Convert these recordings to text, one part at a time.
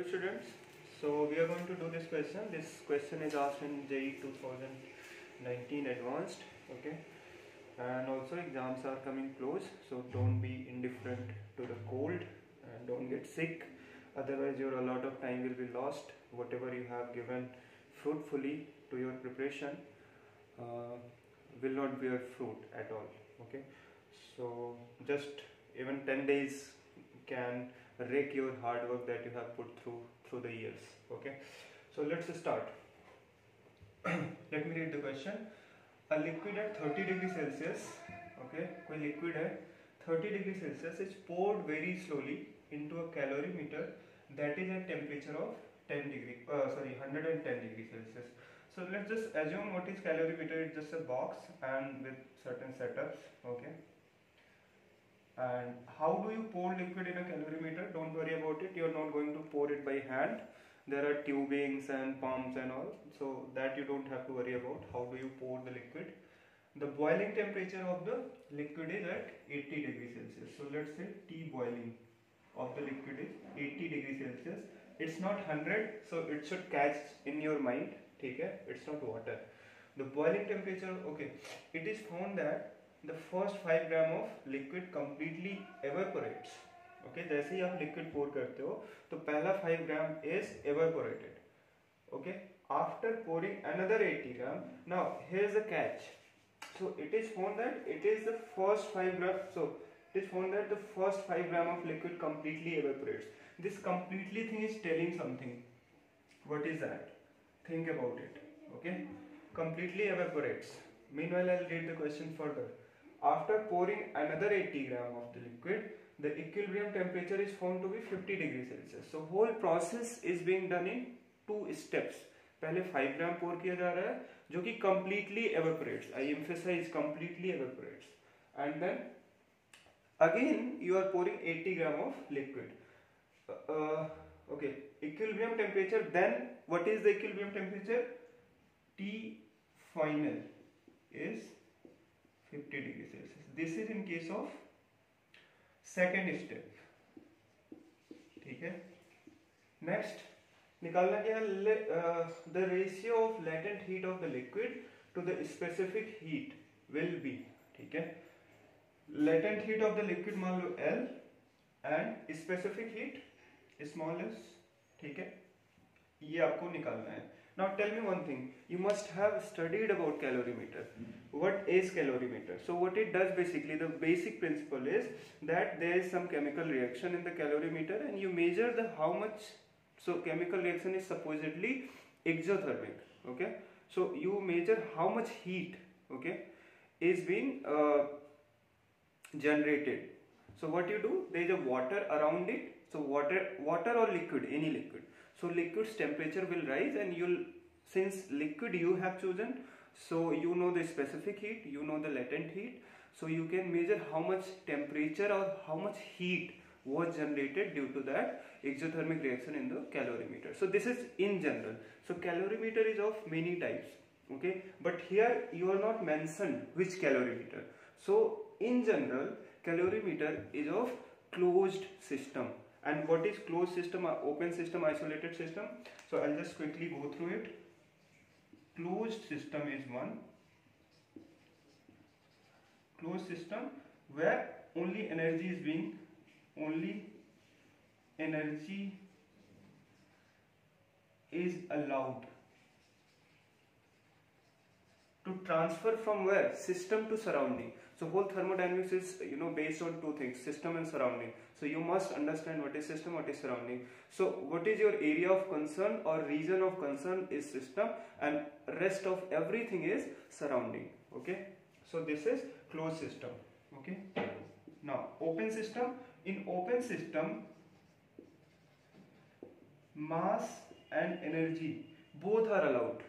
Hello students, so we are going to do this question. This question is asked in JEE 2019 advanced, okay, and also exams are coming close, so don't be indifferent to the cold and don't get sick, otherwise your a lot of time will be lost. Whatever you have given fruitfully to your preparation will not bear fruit at all, okay. So just even 10 days can rake your hard work that you have put through the years, okay. So let's start. Let me read the question. A liquid at 30 degrees Celsius, okay, कोई liquid है 30 degrees Celsius is poured very slowly into a calorimeter that is at temperature of 110 degrees Celsius. So let's just assume what is calorimeter. It's just a box and with certain setups, okay. And how do you pour liquid in a calorimeter? Don't worry about it. You're not going to pour it by hand. There are tubings and pumps and all, so that you don't have to worry about. How do you pour the liquid? The boiling temperature of the liquid is at 80 degrees Celsius. So let's say T boiling of the liquid is 80 degrees Celsius. It's not 100, so it should catch in your mind. Okay? It's not water. The boiling temperature, okay, it is found that the first 5 gram of liquid completely evaporates. Okay, जैसे ही आप liquid pour करते हो तो पहला 5 gram is evaporated. Okay, after pouring another 80 gram, now here's the catch. So it is found that it is the first 5 gram. So it is found that the first 5 gram of liquid completely evaporates. This completely thing is telling something. What is that? Think about it. Okay, completely evaporates. Meanwhile, I'll read the question further. After pouring another 80 gram of the liquid, the equilibrium temperature is found to be 50 degrees Celsius. So whole process is being done in 2 steps. पहले 5 gram pour किया जा रहा है जो कि completely evaporates. I emphasize completely evaporates. And then again you are pouring 80 gram of liquid. Okay, equilibrium temperature. Then what is the equilibrium temperature? T final is 50 degrees Celsius. This is in case of second step. ठीक है. Next, निकालना क्या है? The ratio of latent heat of the liquid to the specific heat will be, ठीक है. Latent heat of the liquid मान लो L and specific heat small s, ठीक है. ये आपको निकालना है. Now tell me one thing, you must have studied about calorimeter. What is calorimeter? So what it does basically, the basic principle is that there is some chemical reaction in the calorimeter and you measure the how much, so chemical reaction is supposedly exothermic, okay. So you measure how much heat, okay, is being generated. So what you do, there is a water around it. So water or liquid, any liquid. So liquid's temperature will rise and since liquid you have chosen, so you know the specific heat, you know the latent heat, so you can measure how much temperature or how much heat was generated due to that exothermic reaction in the calorimeter. So this is in general. So calorimeter is of many types, okay, but here you are not mentioned which calorimeter. So in general, calorimeter is of closed system. And what is closed system, open system, isolated system? So I'll just quickly go through it. Closed system is one. Closed system where only energy is allowed to transfer from where? System to surrounding. So whole thermodynamics is based on 2 things, system and surrounding. So you must understand what is system, what is surrounding. So what is your area of concern or region of concern is system and rest of everything is surrounding, okay. So this is closed system, okay. Now open system. In open system, mass and energy both are allowed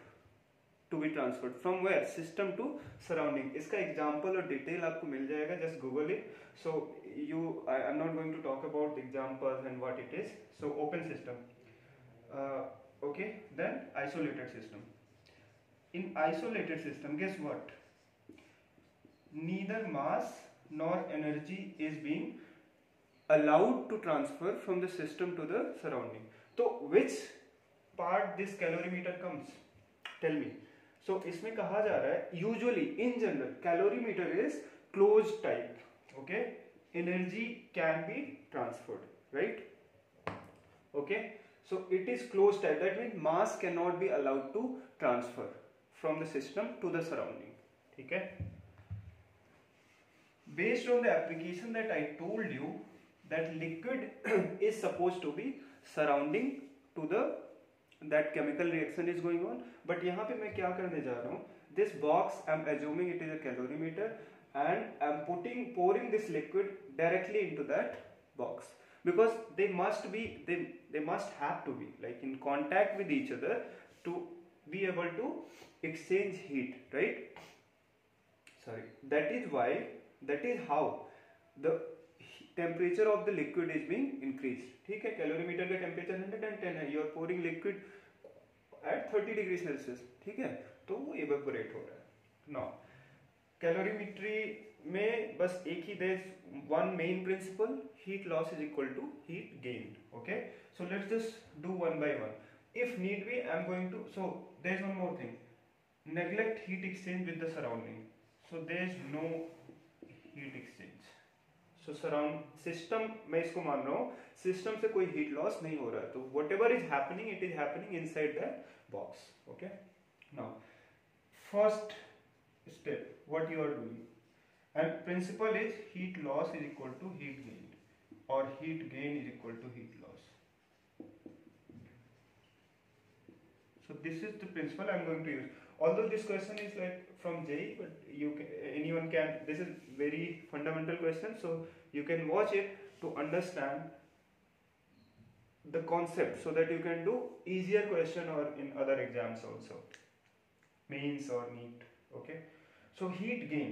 to be transferred from where? System to surrounding. इसका example और detail आपको मिल जाएगा, just Google it. So I'm not going to talk about examples and what it is. So open system, okay. Then isolated system. In isolated system, guess what? Neither mass nor energy is being allowed to transfer from the system to the surrounding. तो which part this calorimeter comes? Tell me. So इसमें कहा जा रहा है usually in general calorimeter is closed type. Okay, energy can be transferred, right? Okay, so it is closed type. That means mass cannot be allowed to transfer from the system to the surrounding. ठीक है? Based on the application that I told you, that liquid is supposed to be surrounding to the that chemical reaction is going on. But यहाँ पे मैं क्या करने जा रहा हूँ? This box I'm assuming it is a calorimeter and I'm pouring this liquid directly into that box, because they must have to be like in contact with each other to be able to exchange heat, right? Sorry, that is how the temperature of the liquid is being increased. ठीक है, calorimeter का temperature 110 है, you are pouring liquid at 30 degree Celsius, ठीक है, तो वो evaporate हो रहा है. नाउ कैलोरीमेट्री में बस एक ही there one main principle, heat loss is equal to heat gain. Okay, so let's just do one by one. If need be I am going to, so there is one more thing, neglect heat exchange with the surrounding. So there is no heat exchange. So surround system, मैं इसको मान रहा हूँ system से कोई heat loss नहीं हो रहा है, तो what ever is happening it is happening inside that box. Okay, now first step what you are doing, and principle is heat loss is equal to heat gain or heat gain is equal to heat loss. So this is the principle I am going to use. Although this question is like from JEE, but anyone can, this is very fundamental question, so you can watch it to understand the concept so that you can do easier question or in other exams also, mains or NEET. Okay, so heat gain,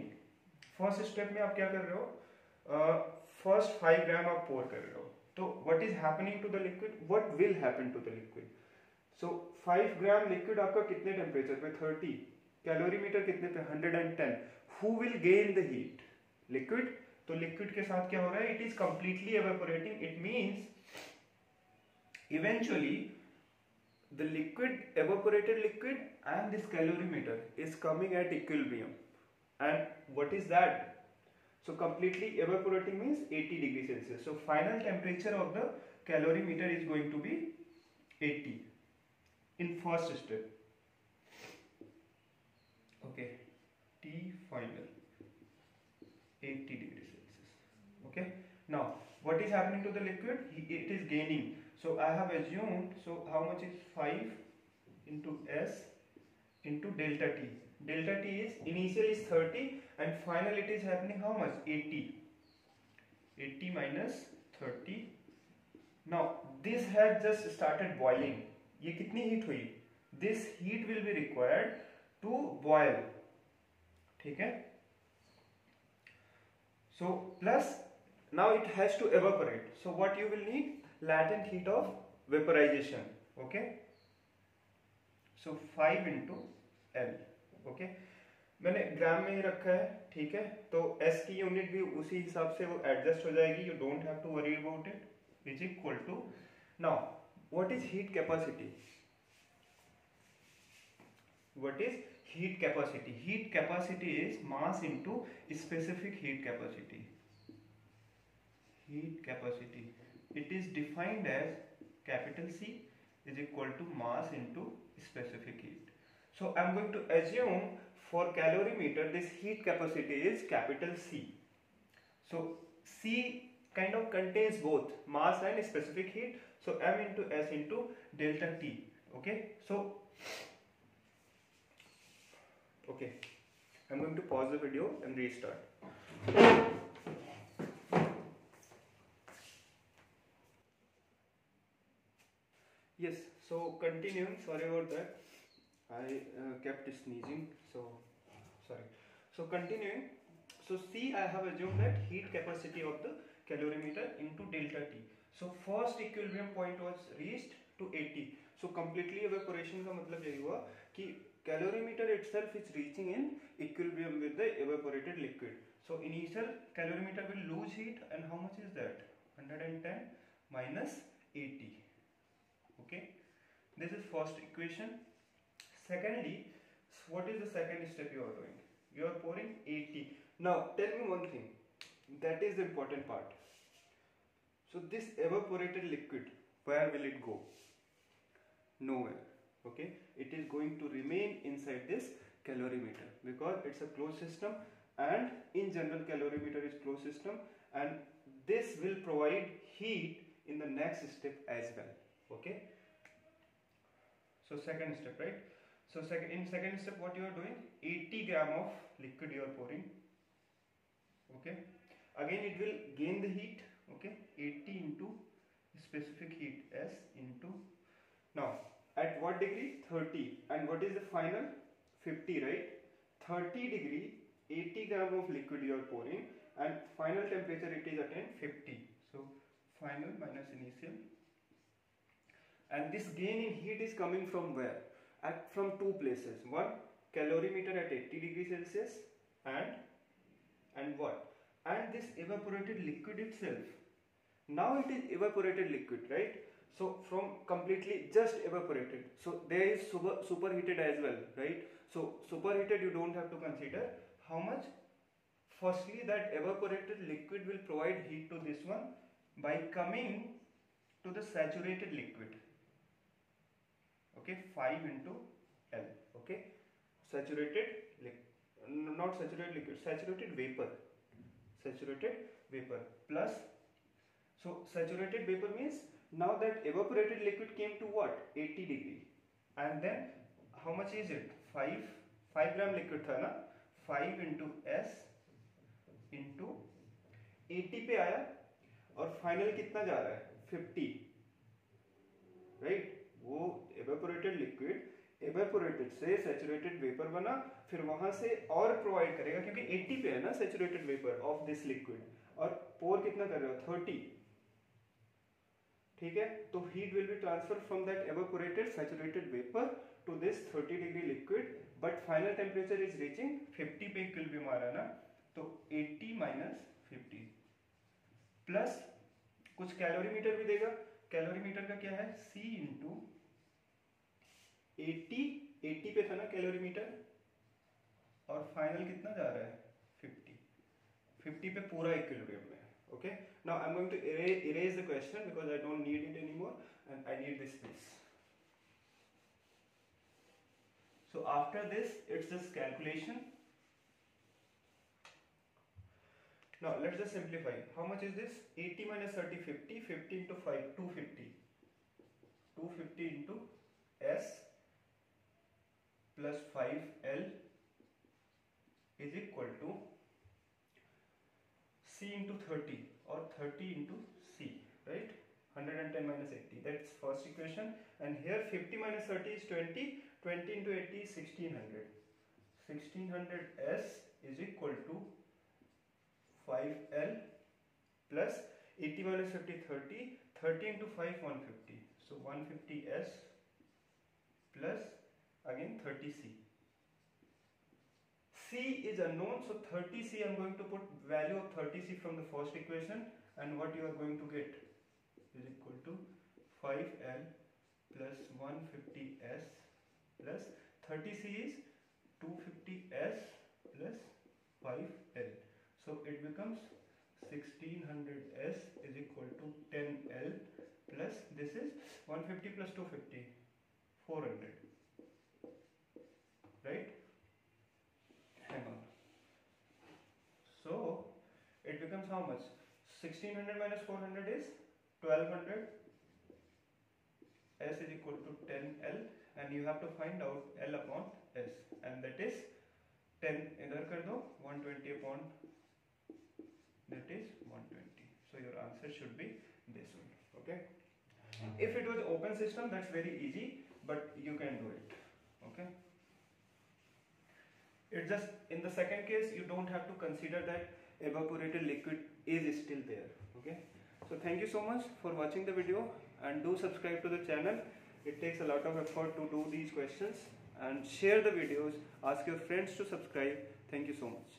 first step में आप क्या कर रहे हो, first 5 ग्राम आप पोर कर रहे हो, तो what is happening to the liquid, what will happen to the liquid. So 5 gram liquid आपका कितने टेम्परेचर पे, 30, कैलोरीमीटर कितने पे, 110. Who will gain the heat, liquid. तो लिक्विड के साथ क्या हो रहा है, it is completely evaporating. It means eventually the liquid, evaporated liquid and this calorimeter is coming at equilibrium. And what is that? So completely evaporating means 80 degree Celsius. So final temperature of the calorimeter is going to be 80 in first step. Okay, T final 80 degree Celsius. Okay, now what is happening to the liquid, it is gaining. So I have assumed, so how much is 5 into S into delta T. Delta T is initial is 30 and final it is happening how much, 80. 80 minus 30. Now this has just started boiling. ये कितनी heat हुई? This heat will be required to boil. ठीक है? So plus now it has to evaporate. So what you will need? Latent heat of vaporization. Okay, so 5 into L. Okay, मैंने ग्राम में ही रखा है, ठीक है, तो S की यूनिट भी उसी हिसाब से वो एडजस्ट हो जाएगी. You don't have to worry about it. Is equal to, now what is heat capacity, what is heat capacity. Heat capacity is mass into specific heat capacity. Heat capacity, it is defined as capital C is equal to mass into specific heat. So I am going to assume for calorimeter this heat capacity is capital C. So C kind of contains both mass and specific heat. So M into S into delta T. Okay, so okay, I am going to pause the video and restart. Yes, so continuing, sorry about that, I kept sneezing, so sorry. So continuing, so C I have assumed that heat capacity of the calorimeter into delta T. So first equilibrium point was reached to 80. So completely evaporation का मतलब यही हुआ कि calorimeter itself is reaching in equilibrium with the evaporated liquid. So initial calorimeter will lose heat, and how much is that? 110 minus 80. Okay, this is first equation. Secondly, what is the second step you are doing? You are pouring 80. Now tell me one thing, that is the important part. So this evaporated liquid, where will it go? Nowhere. Okay, it is going to remain inside this calorimeter because it's a closed system, and in general calorimeter is closed system, and this will provide heat in the next step as well. Okay, so second step, right? So in second step what you are doing, 80 gram of liquid you are pouring. Okay, again it will gain the heat. Okay, 80 into specific heat S into, now at what degree? 30. And what is the final? 50, right? 30 degree, 80 gram of liquid you are pouring, and final temperature it is attained 50. So final minus initial. And this gain in heat is coming from where? From two places. One, calorimeter at 80 degrees Celsius, and what? And this evaporated liquid itself. Now it is evaporated liquid, right? So from completely just evaporated. So there is superheated as well, right? So superheated you don't have to consider. How much? Firstly, that evaporated liquid will provide heat to this one by coming to the saturated liquid. Okay, 5 into L. Okay, saturated not saturated liquid, saturated vapor. Saturated vapor plus, so saturated vapor means now that evaporated liquid came to what? 80 degree, and then how much is it? 5 gram liquid था ना, 5 into S into 80 पे आया, और final कितना जा रहा है? 50, right? वो evaporated liquid evaporated से saturated vapor बना, फिर वहां से और प्रोवाइड करेगा क्योंकि 80 पे है ना saturated vapor of this liquid, और पोर कितना कर रहे हो? 30. ठीक है, तो heat will be transferred from that evaporated saturated vapor to this 30 degree liquid, but final temperature is reaching 50 पे इक्विलिब्रियम आ रहा है ना, तो 80 minus 50 प्लस कुछ कैलोरीमीटर भी देगा. कैलोरीमीटर का क्या है? C इंटू 80 पे था ना कैलोरीमीटर, और फाइनल कितना जा रहा है? 50 पे पूरा इक्विलिब्रियम में. Okay, now I'm going to erase the question because I don't need it anymore and I need this space. So after this it's just calculation. Now let's just simplify. How much is this? 80 minus 30, 50. 50 into 5, 250. 250 into S plus 5L is equal to C into 30 or 30 into C, right? 110 minus 80, that's first equation. And here 50 minus 30 is 20. 20 into 80 is 1600. 1600 S is equal to 5L plus 80 minus 50, 30. 30 into 5, 150. So 150 S plus again 30 C. C is unknown, so 30 C, I am going to put value of 30 C from the first equation, and what you are going to get is equal to 5L plus 150 S plus 30 C is 250 S plus 5L. So it becomes 1600 S is equal to 10L plus this is 150 plus 250, 400, right? Hang on. So it becomes how much? 1600 minus 400 is 1200. S is equal to 10L, and you have to find out L upon S, and that is 10 इधर कर दो, 120 upon that is 120. So your answer should be this one. Okay. If it was open system, that's very easy, but you can do it. Okay. It's just in the second case you don't have to consider that evaporated liquid is still there. Okay. So thank you so much for watching the video, and do subscribe to the channel. It takes a lot of effort to do these questions, and share the videos. Ask your friends to subscribe. Thank you so much.